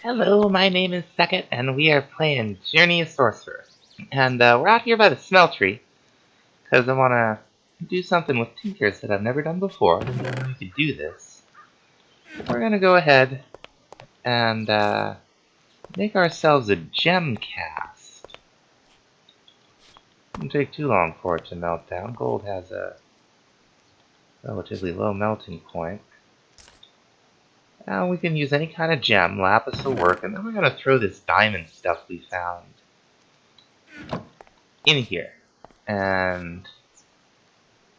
Hello, my name is Second, and we are playing Journey of Sorcerer. And we're out here by the smeltery, because I want to do something with tinkers that I've never done before. I didn't know you could do this. We're going to go ahead and make ourselves a gem cast. It won't take too long for it to melt down. Gold has a relatively low melting point. Now we can use any kind of gem, lapis will work, and then we're going to throw this diamond stuff we found in here. And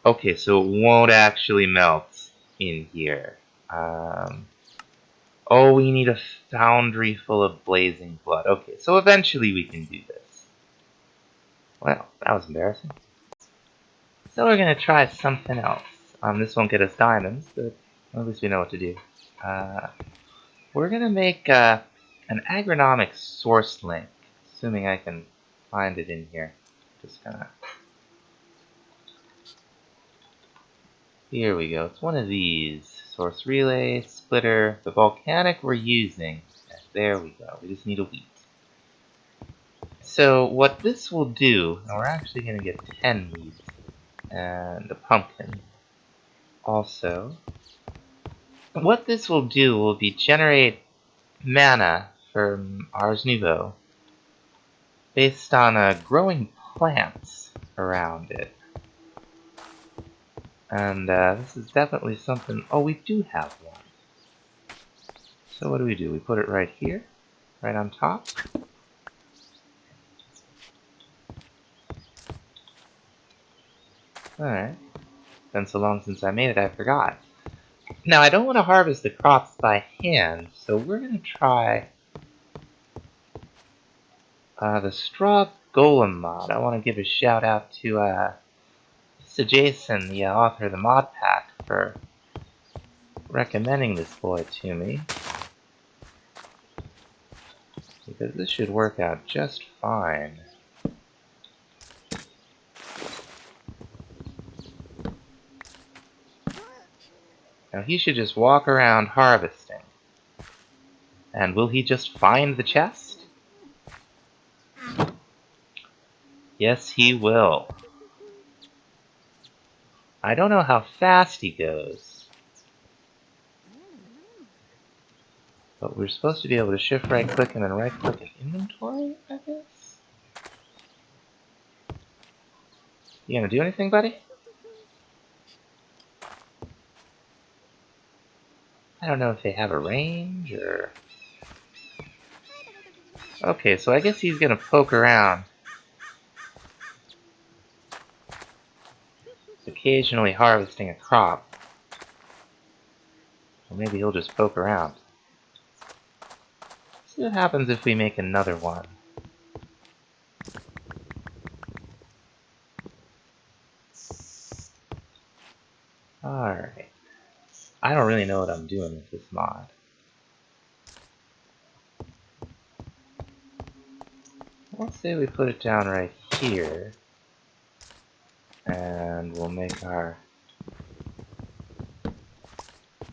okay, so it won't actually melt in here. Oh, we need a foundry full of blazing blood. Okay, so eventually we can do this. Well, that was embarrassing. So we're going to try something else. This won't get us diamonds, but at least we know what to do. We're going to make an agronomic source link, assuming I can find it in here. Just gonna... Here we go. It's one of these. Source relay, splitter, the volcanic we're using. There we go. We just need a wheat. So what this will do, and we're actually going to get 10 wheat and a pumpkin. Also, what this will do will be generate mana from Ars Nouveau based on growing plants around it. And this is definitely something... Oh, we do have one. So what do? We put it right here, right on top. Alright. Been so long since I made it, I forgot. Now, I don't want to harvest the crops by hand, so we're going to try the Straw Golem Mod. I want to give a shout out to Jason, the author of the mod pack, for recommending this boy to me. Because this should work out just fine. Now he should just walk around harvesting. And will he just find the chest? Yes, he will. I don't know how fast he goes. But we're supposed to be able to shift right click and then right click in inventory, I guess? You gonna do anything, buddy? I don't know if they have a range or... Okay, so I guess he's gonna poke around. Occasionally harvesting a crop. Or maybe he'll just poke around. See what happens if we make another one. Alright. I don't really know what I'm doing with this mod. Let's say we put it down right here. And we'll make our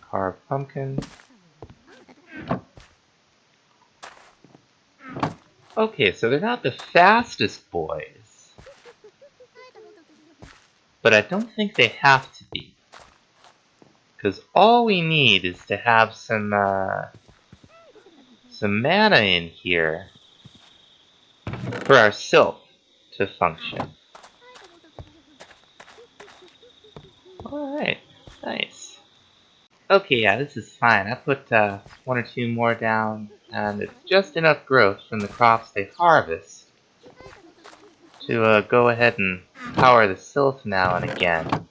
carved pumpkin. Okay, so they're not the fastest boys. But I don't think they have to be. Because all we need is to have some mana in here for our silk to function. Alright, nice. Okay, yeah, this is fine. I put one or two more down, and it's just enough growth from the crops they harvest to go ahead and power the silk now and again.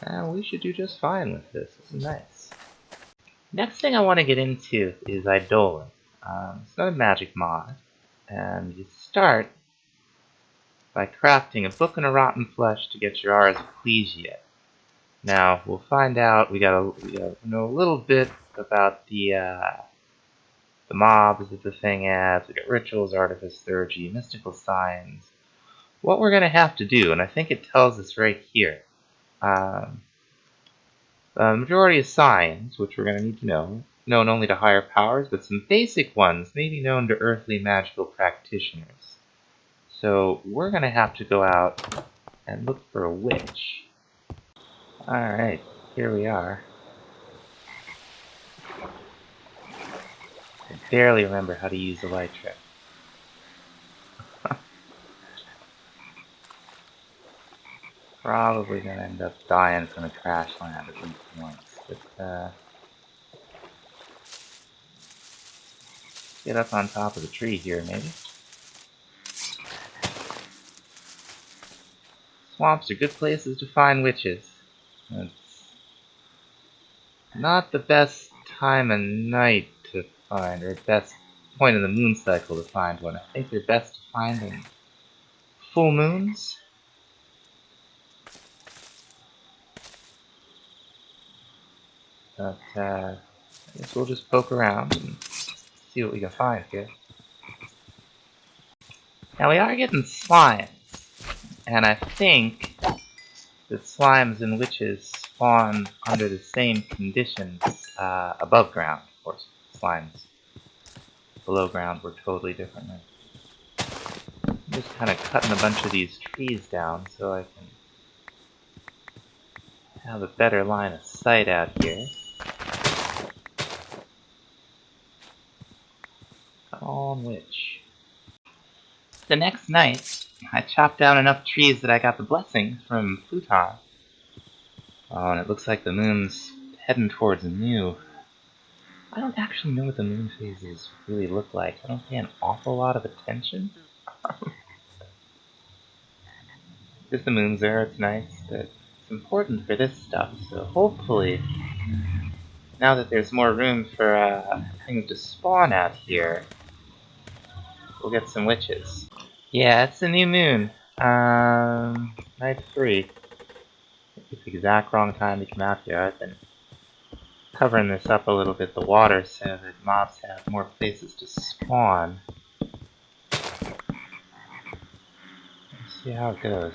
And we should do just fine with this. This is nice. Next thing I want to get into is Eidolon. It's not a magic mod, and you start by crafting a book and a rotten flesh to get your Ars Ecclesia. Now we'll find out. We gotta know a little bit about the mobs that the thing adds. We got rituals, artifice, theurgy, mystical signs. What we're gonna have to do, and I think it tells us right here. The majority of signs, which we're gonna need to know, known only to higher powers, but some basic ones may be known to earthly magical practitioners. So we're going to have to go out and look for a witch. Alright, here we are. I barely remember how to use the light trick. Probably gonna end up dying from a crash land at least once. But, get up on top of the tree here, maybe. Swamps are good places to find witches. It's not the best time of night to find, or best point of the moon cycle to find one. I think they're best to find in full moons. But, I guess we'll just poke around and see what we can find here. Now we are getting slimes, and I think that slimes and witches spawn under the same conditions above ground. Of course, slimes below ground work totally differently. I'm just kind of cutting a bunch of these trees down so I can have a better line of sight out here. Come on, witch. The next night, I chopped down enough trees that I got the blessing from Pluton. Oh, and it looks like the moon's heading towards new. I don't actually know what the moon phases really look like. I don't pay an awful lot of attention. Because the moon's there, it's nice, but it's important for this stuff, so hopefully, now that there's more room for things to spawn out here, we'll get some witches. Yeah, it's a new moon. Night 3. It's the exact wrong time to come out here. I've been covering this up a little bit, the water, so that mobs have more places to spawn. Let's see how it goes.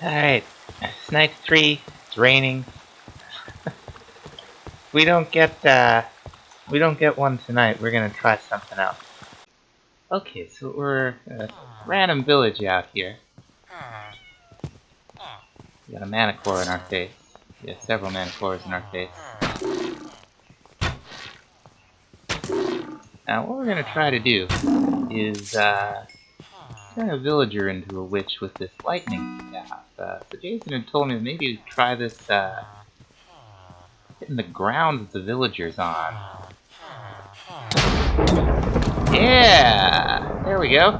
Alright, it's night 3, it's raining. We don't get one tonight, we're gonna try something else. Okay, so we're in a random village out here. We got a manicore in our face. We have several manicores in our face. Now what we're gonna try to do is turn a villager into a witch with this lightning staff. So Jason had told me that maybe we'd try this hitting the ground that the villager's on. Yeah! There we go.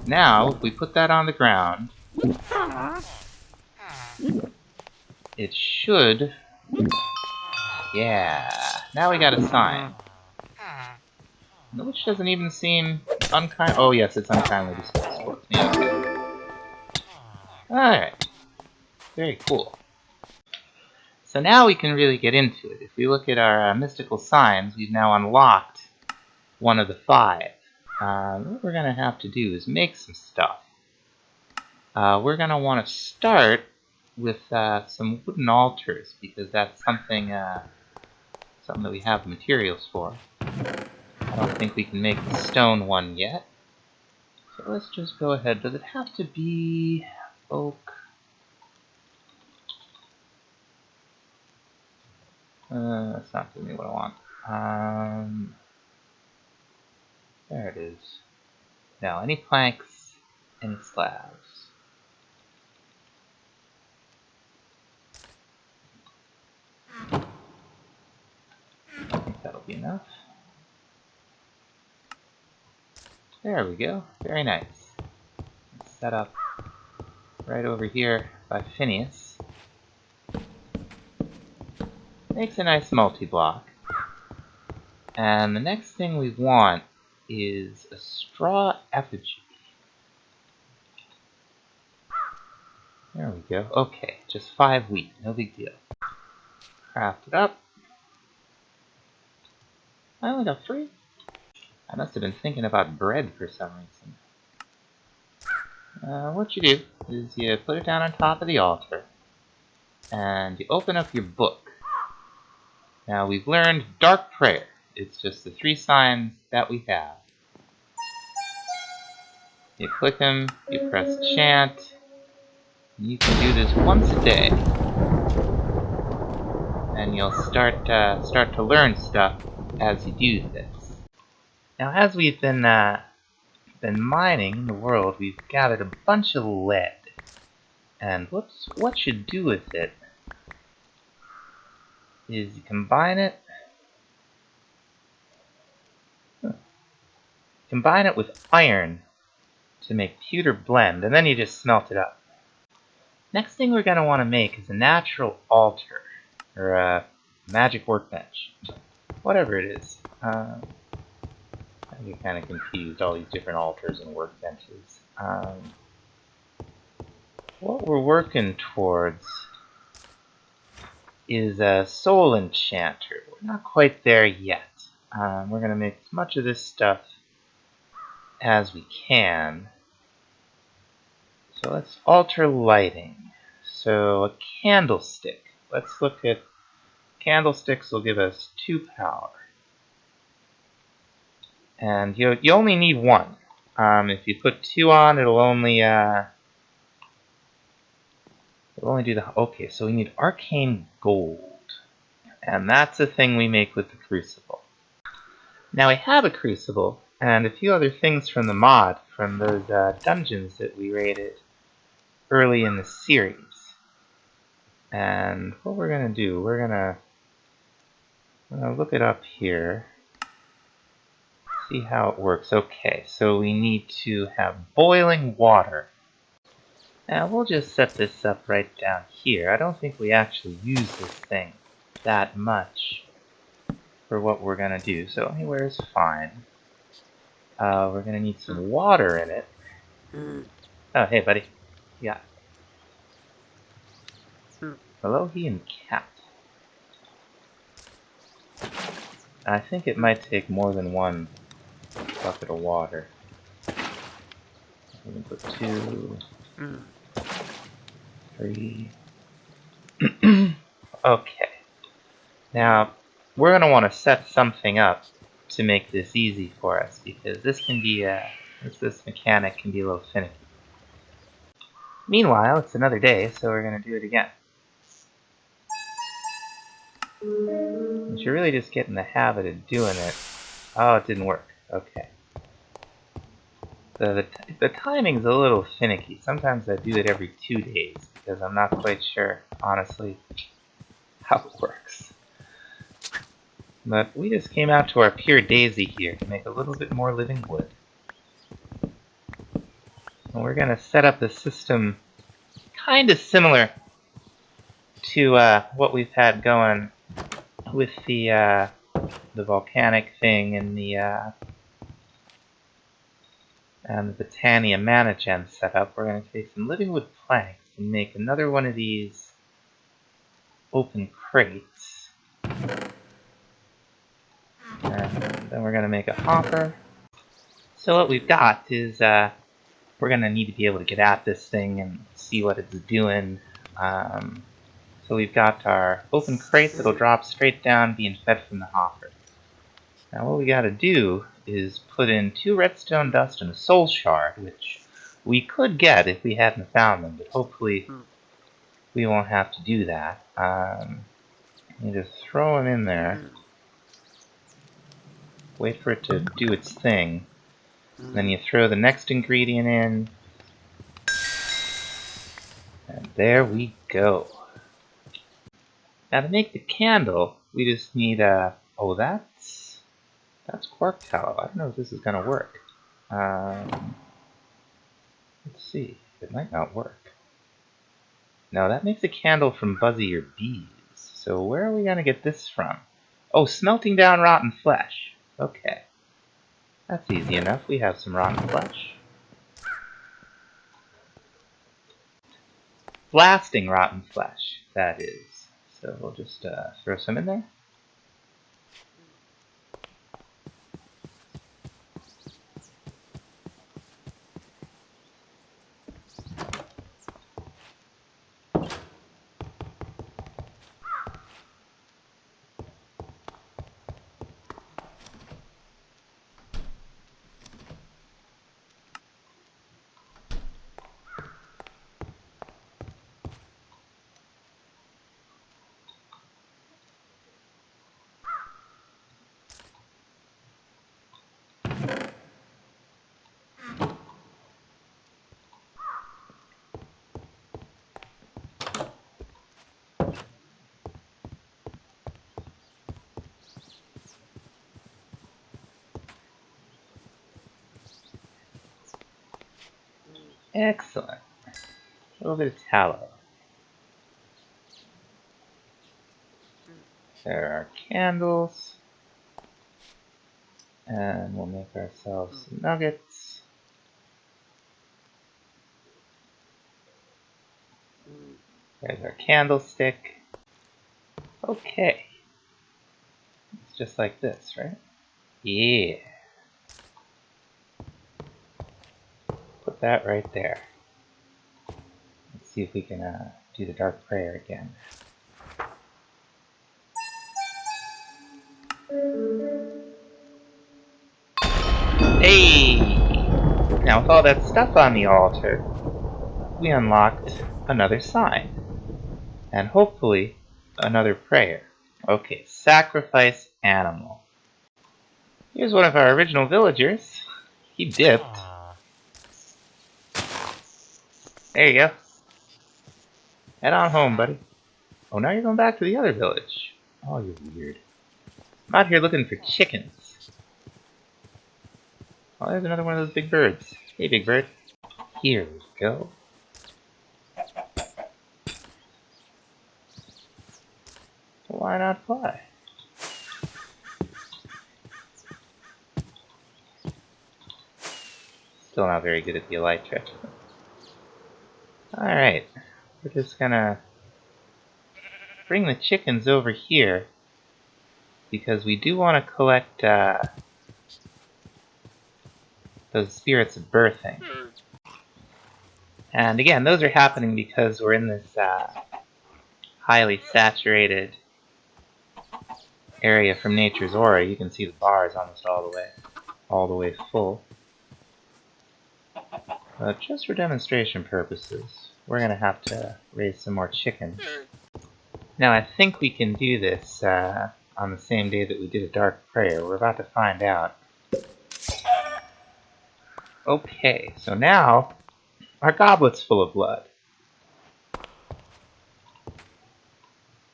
Now, if we put that on the ground, it should... Yeah. Now we got a sign. The witch doesn't even seem unkind. Oh yes, it's unkindly disposed towards me. Okay. Alright. Very cool. So now we can really get into it. If we look at our mystical signs, we've now unlocked one of the 5. What we're going to have to do is make some stuff. We're going to want to start with some wooden altars, because that's something that we have the materials for. I don't think we can make the stone one yet. So let's just go ahead. Does it have to be oak? That's not giving me what I want. There it is. Now, any planks, any slabs. I think that'll be enough. There we go. Very nice. Let's set up right over here by Phineas. Makes a nice multi-block. And the next thing we want is a straw effigy. There we go. Okay, just 5 wheat. No big deal. Craft it up. I only got 3. I must have been thinking about bread for some reason. What you do is you put it down on top of the altar, and you open up your book. Now we've learned Dark Prayer. It's just the 3 signs that we have. You click them, you press chant, and you can do this once a day. And you'll start to learn stuff as you do this. Now as we've been mining in the world, we've gathered a bunch of lead. And what you do with it is you combine it with iron to make pewter blend, and then you just smelt it up. Next thing we're going to want to make is a natural altar, or a magic workbench, whatever it is. I get kind of confused, all these different altars and workbenches. What we're working towards is a Soul Enchanter. We're not quite there yet. We're going to make as much of this stuff as we can. So let's alter lighting. So a candlestick. Let's look at candlesticks. Will give us 2 power. And you only need 1. If you put 2 on, it'll only do the... Okay, so we need arcane gold. And that's the thing we make with the crucible. Now we have a crucible, and a few other things from the mod, from those dungeons that we raided early in the series. And what we're going to do, we're going to look it up here, see how it works. Okay, so we need to have boiling water. Now we'll just set this up right down here. I don't think we actually use this thing that much for what we're going to do, so anywhere is fine. We're going to need some water in it. Oh, hey buddy. Yeah. Hello, he and cat. I think it might take more than 1 bucket of water. We can put 2, 3. Okay. Now, we're going to want to set something up to make this easy for us, because this can be this mechanic can be a little finicky. Meanwhile, it's another day, so we're going to do it again. You should really just get in the habit of doing it. Oh, it didn't work. Okay. The timing's a little finicky. Sometimes I do it every 2 days, because I'm not quite sure, honestly, how it works. But we just came out to our pure daisy here to make a little bit more living wood. And we're going to set up the system kind of similar to what we've had going with the volcanic thing and the Botania mana gem setup. We're going to take some living wood planks and make another one of these open crates. And then we're going to make a hopper. So what we've got is we're going to need to be able to get at this thing and see what it's doing. So we've got our open crate that'll drop straight down being fed from the hopper. Now what we got to do is put in 2 redstone dust and a soul shard, which we could get if we hadn't found them, but hopefully we won't have to do that. You just throw them in there, wait for it to do its thing, then you throw the next ingredient in, and there we go. Now to make the candle, we just need oh, that's quark tallow. I don't know if this is gonna work. Let's see. It might not work. No, that makes a candle from buzzier bees. So where are we gonna get this from? Oh, smelting down rotten flesh. Okay. That's easy enough. We have some rotten flesh. Blasting rotten flesh, that is. So we'll just throw some in there. Excellent. A little bit of tallow. There are candles. And we'll make ourselves some nuggets. There's our candlestick. Okay. It's just like this, right? Yeah. Put that right there. Let's see if we can do the dark prayer again. Hey! Now with all that stuff on the altar, we unlocked another sign. And hopefully, another prayer. Okay, sacrifice animal. Here's one of our original villagers. He dipped. There you go. Head on home, buddy. Oh, now you're going back to the other village. Oh, you're weird. I'm out here looking for chickens. Oh, there's another one of those big birds. Hey, big bird. Here we go. Why not fly? Still not very good at the elytra. Alright. We're just gonna bring the chickens over here because we do want to collect those spirits of birthing. And again, those are happening because we're in this highly saturated area from nature's aura. You can see the bar is almost all the way full. But just for demonstration purposes, we're going to have to raise some more chickens. Now I think we can do this on the same day that we did a dark prayer. We're about to find out. Okay, so now our goblet's full of blood.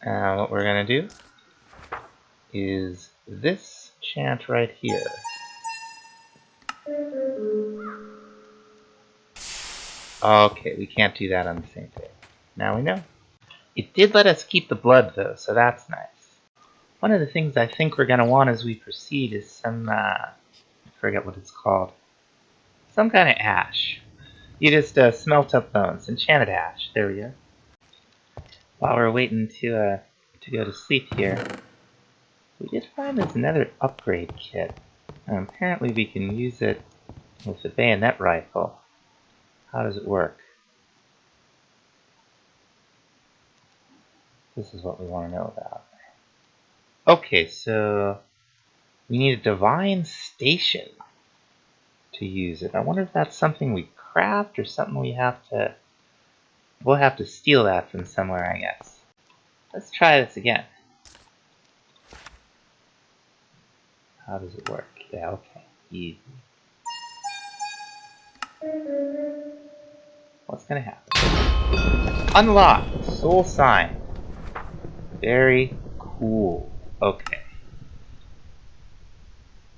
What we're going to do is this chant right here. Okay, we can't do that on the same day. Now we know. It did let us keep the blood though, so that's nice. One of the things I think we're going to want as we proceed is some, I forget what it's called. Some kind of ash. You just smelt up bones. Enchanted ash. There we go. While we're waiting to go to sleep here, we did find this nether upgrade kit. And apparently we can use it with the bayonet rifle. How does it work? This is what we want to know about. Okay, so we need a divine station to use it. I wonder if that's something we craft or something we have to... We'll have to steal that from somewhere, I guess. Let's try this again. How does it work? Yeah, okay. Easy. What's gonna happen? Unlocked! Soul sign. Very cool. Okay.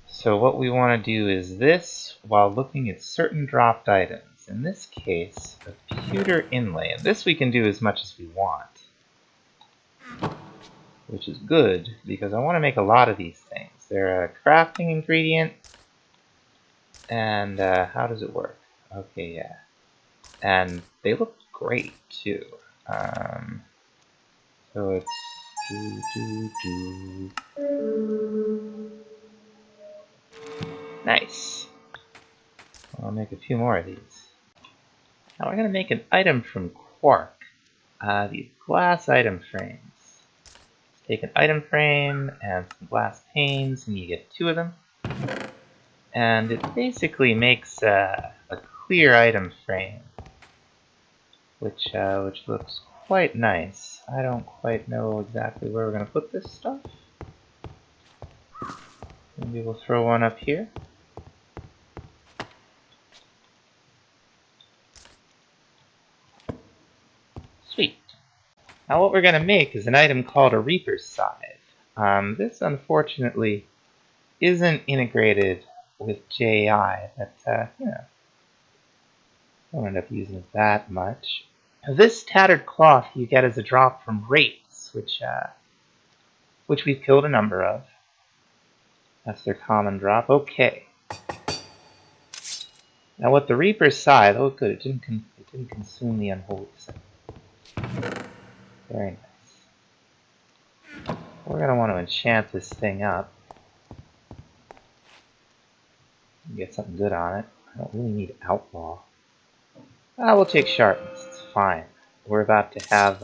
So what we want to do is this while looking at certain dropped items. In this case, a pewter inlay. And this we can do as much as we want. Which is good, because I want to make a lot of these things. They're a crafting ingredient. And how does it work? Okay, yeah. And they look great, too. So it's... Nice. I'll make a few more of these. Now we're going to make an item from quark. These glass item frames. Take an item frame and some glass panes, and you get 2 of them. And it basically makes a clear item frame, which looks quite nice. I don't quite know exactly where we're going to put this stuff. Maybe we'll throw one up here. Sweet. Now what we're going to make is an item called a Reaper's Scythe. This unfortunately isn't integrated with JI, but Don't end up using it that much. This tattered cloth you get as a drop from wraiths, which we've killed a number of. That's their common drop. Okay. Now what the Reaper's Scythe... Oh good, it didn't consume the unholy thing. Very nice. We're going to want to enchant this thing up. Get something good on it. I don't really need Outlaw. We'll take Sharpness. It's fine. We're about to have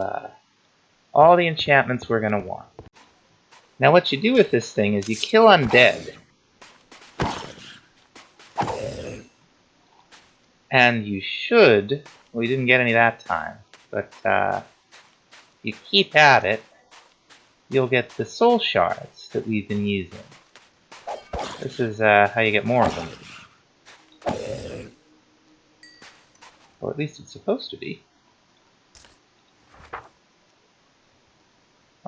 all the enchantments we're going to want. Now what you do with this thing is you kill undead. And you should... Well, we didn't get any that time. But you keep at it, you'll get the soul shards that we've been using. This is how you get more of them. Or at least it's supposed to be.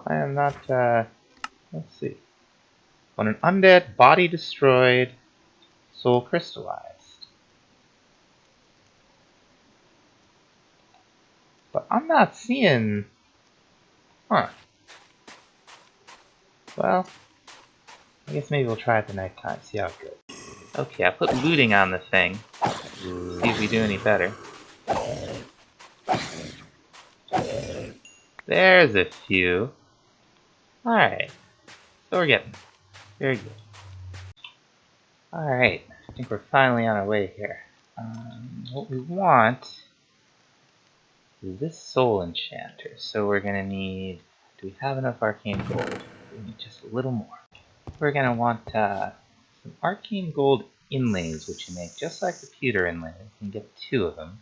I am not, let's see. When an undead, body destroyed, soul crystallized. But I'm not seeing... Huh. Well, I guess maybe we'll try it the nighttime, see how it goes. Okay, I put looting on the thing. See if we do any better. There's a few. Alright. So we're getting very good. Alright, I think we're finally on our way here. What we want is this Soul Enchanter. So we're gonna need... Do we have enough arcane gold? We need just a little more. We're gonna want some arcane gold inlays, which you make just like the pewter inlays. You can get 2 of them.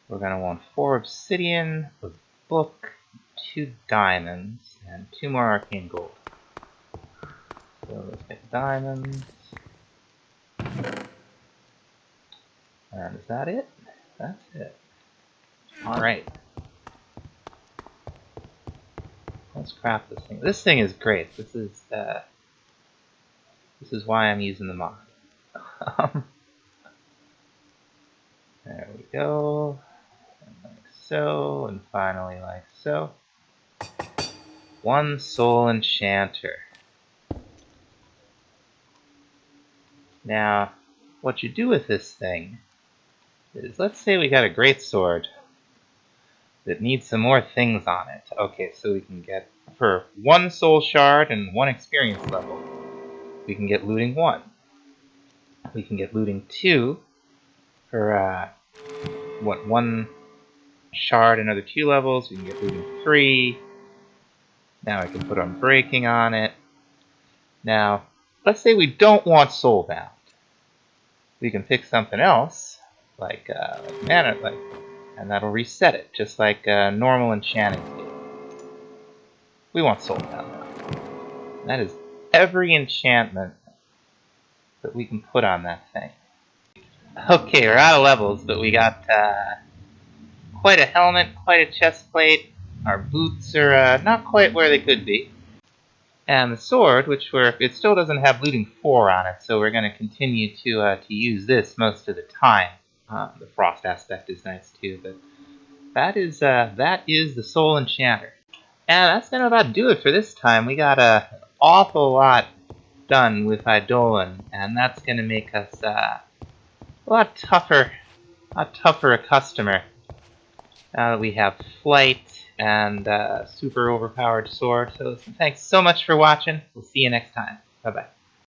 We're gonna want 4 obsidian, a book, 2 diamonds, and 2 more arcane gold. So let's get diamonds. And is that it? That's it. Alright. Let's craft this thing. This thing is great. This is why I'm using the mod. There we go. And like so, and finally like so. 1 Soul Enchanter. Now, what you do with this thing is, let's say we got a great sword that needs some more things on it. Okay, so we can get, for 1 soul shard and 1 experience level, we can get looting 1. We can get looting 2 for, 1 shard and another 2 levels. We can get looting 3. Now I can put Unbreaking on it. Now, let's say we don't want Soulbound. We can pick something else, like mana, and that'll reset it, just like normal enchanting did. We want Soulbound now. And that is every enchantment that we can put on that thing. Okay, we're out of levels, but we got quite a helmet, quite a chest plate. Our boots are not quite where they could be. And the sword, it still doesn't have looting 4 on it, so we're going to continue to use this most of the time. The frost aspect is nice too, but that is the Soul Enchanter. And that's going to about do it for this time. We got an awful lot done with Eidolon, and that's going to make us a lot tougher a customer. Now that we have flight and super overpowered sword. So thanks so much for watching. We'll see you next time. Bye bye.